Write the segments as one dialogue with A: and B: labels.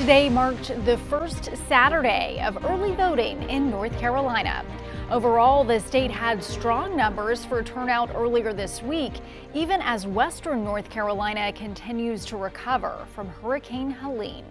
A: Today marked the first Saturday of early voting in North Carolina. Overall, the state had strong numbers for turnout earlier this week, even as western North Carolina continues to recover from Hurricane Helene.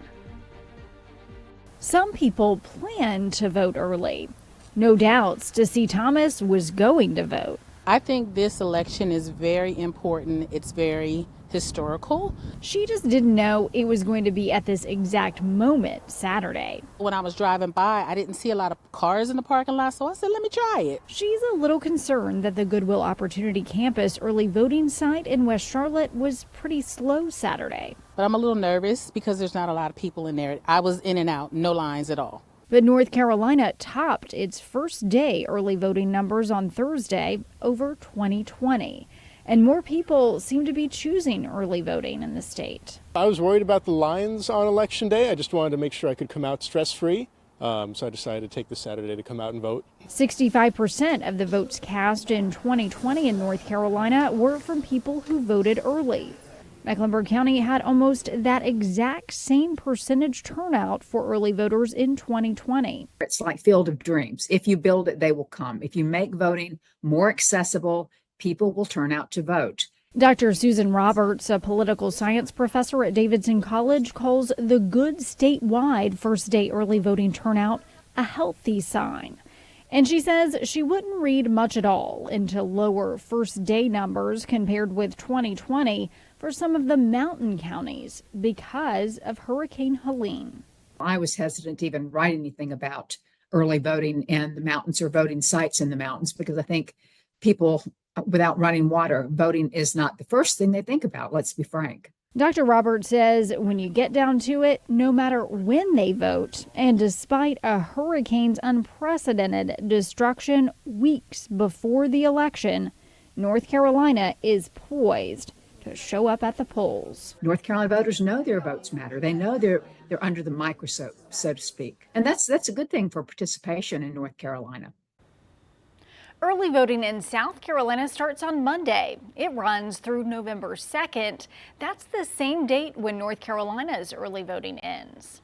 A: Some people plan to vote early. No doubts Stacey Thomas was going to vote.
B: I think this election is very important. It's very historical.
A: She just didn't know it was going to be at this exact moment Saturday.
B: When I was driving by, I didn't see a lot of cars in the parking lot, so I said, let me try it.
A: She's a little concerned that the Goodwill Opportunity Campus early voting site in West Charlotte was pretty slow Saturday.
B: But I'm a little nervous because there's not a lot of people in there. I was in and out, no lines at all.
A: But North Carolina topped its first day early voting numbers on Thursday over 2020. And more people seem to be choosing early voting in the state.
C: I was worried about the lines on Election Day. I just wanted to make sure I could come out stress-free. So I decided to take the Saturday to come out and vote.
A: 65% of the votes cast in 2020 in North Carolina were from people who voted early. Mecklenburg County had almost that exact same percentage turnout for early voters in 2020.
D: It's like Field of Dreams. If you build it, they will come. If you make voting more accessible, people will turn out to vote.
A: Dr. Susan Roberts, a political science professor at Davidson College, calls the good statewide first day early voting turnout a healthy sign. And she says she wouldn't read much at all into lower first day numbers compared with 2020 for some of the mountain counties because of Hurricane Helene.
D: I was hesitant to even write anything about early voting in the mountains or voting sites in the mountains because I think people without running water, voting is not the first thing they think about. Let's be frank.
A: Dr. Roberts says when you get down to it, no matter when they vote, and despite a hurricane's unprecedented destruction weeks before the election, North Carolina is poised to show up at the polls.
D: North Carolina voters know their votes matter. They know they're under the microscope, so to speak. And that's a good thing for participation in North Carolina.
A: Early voting in South Carolina starts on Monday. It runs through November 2nd. That's the same date when North Carolina's early voting ends.